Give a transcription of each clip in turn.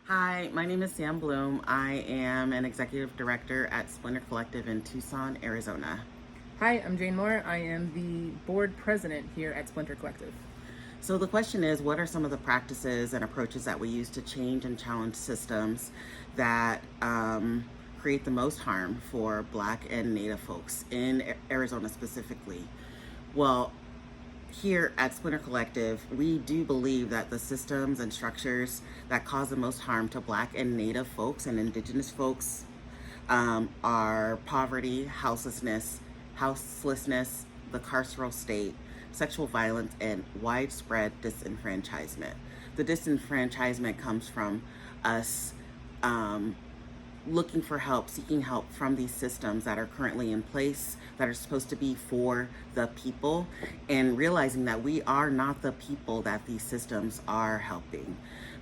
Hi, my name is Sam Bloom. I am an executive director at Splinter Collective in Tucson, Arizona. Hi, I'm Jane Moore. I am the board president here at Splinter Collective. So the question is, what are some of the practices and approaches that we use to change and challenge systems that create the most harm for Black and Native folks in Arizona specifically? Well, here at Splinter Collective, we do believe that the systems and structures that cause the most harm to Black and Native folks and Indigenous folks are poverty, houselessness, the carceral state, sexual violence, and widespread disenfranchisement. The disenfranchisement comes from us looking for help, seeking help from these systems that are currently in place, that are supposed to be for the people, and realizing that we are not the people that these systems are helping.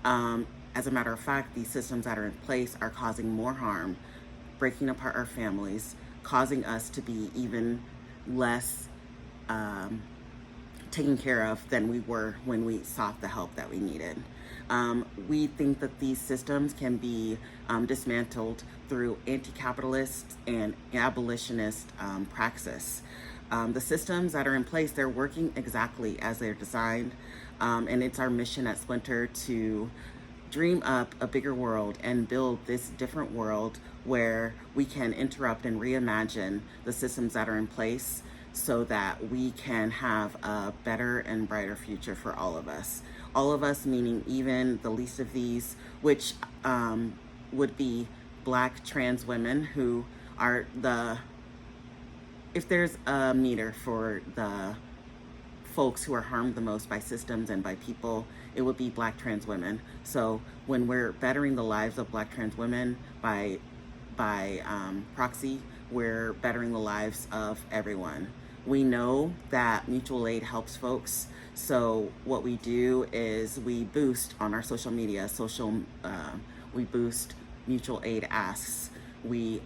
As a matter of fact, these systems that are in place are causing more harm, breaking apart our families, causing us to be even less taken care of than we were when we sought the help that we needed. We think that these systems can be dismantled through anti-capitalist and abolitionist praxis. The systems that are in place, they're working exactly as they're designed, and it's our mission at Splinter to dream up a bigger world and build this different world where we can interrupt and reimagine the systems that are in place so that we can have a better and brighter future for all of us. All of us, meaning even the least of these, which would be Black trans women who are if there's a meter for the folks who are harmed the most by systems and by people, it would be Black trans women. So when we're bettering the lives of Black trans women by proxy, we're bettering the lives of everyone. We know that mutual aid helps folks. So what we do is we boost on our social media, we boost mutual aid asks. We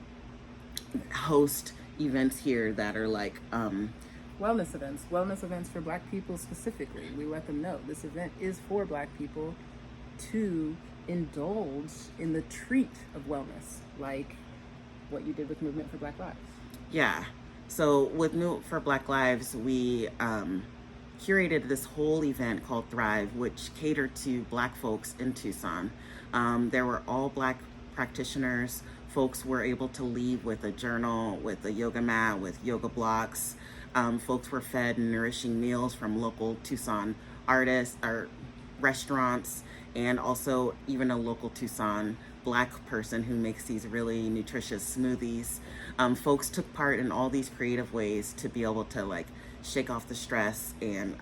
host events here that are like Wellness events for Black people specifically. We let them know this event is for Black people to indulge in the treat of wellness, like what you did with Movement for Black Lives. Yeah. So with Movement for Black Lives, we curated this whole event called Thrive, which catered to Black folks in Tucson. There were all Black practitioners. Folks were able to leave with a journal, with a yoga mat, with yoga blocks. Folks were fed nourishing meals from local Tucson artists or restaurants, and also even a local Tucson Black person who makes these really nutritious smoothies. Folks took part in all these creative ways to be able to like shake off the stress, and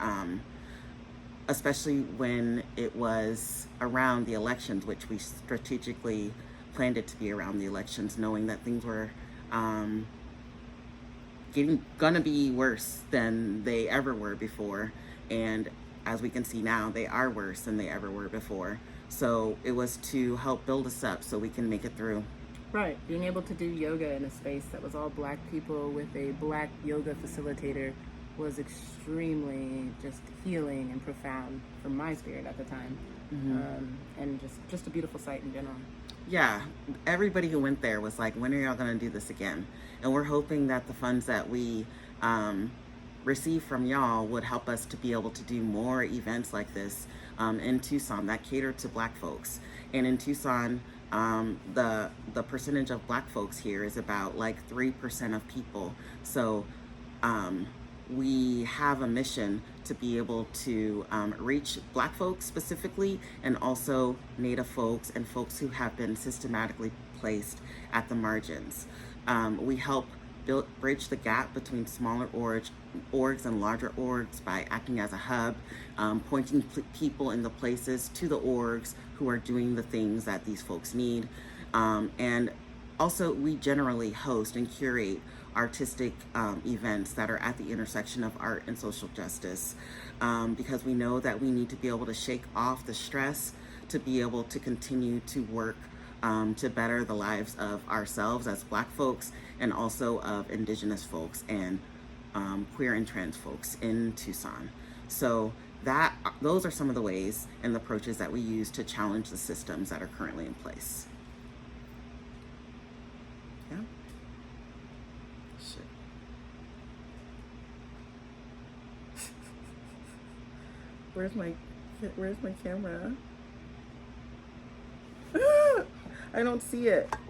especially when it was around the elections, which we strategically planned it to be around the elections, knowing that things were gonna be worse than they ever were before. And as we can see now, they are worse than they ever were before. So it was to help build us up so we can make it through. Right, being able to do yoga in a space that was all Black people with a Black yoga facilitator was extremely just healing and profound for my spirit at the time. And just a beautiful sight in general. Yeah, everybody who went there was like, when are y'all going to do this again? And we're hoping that the funds that we receive from y'all would help us to be able to do more events like this in Tucson that cater to Black folks. And in Tucson, the percentage of Black folks here is about like 3% of people. So we have a mission to be able to reach Black folks specifically, and also Native folks and folks who have been systematically placed at the margins. We help bridge the gap between smaller orgs and larger orgs by acting as a hub, pointing people in the places to the orgs who are doing the things that these folks need. And also, we generally host and curate artistic events that are at the intersection of art and social justice, because we know that we need to be able to shake off the stress to be able to continue to work to better the lives of ourselves as Black folks, and also of Indigenous folks and queer and trans folks in Tucson. So those are some of the ways and the approaches that we use to challenge the systems that are currently in place. Yeah. Shit. Where's my camera? I don't see it.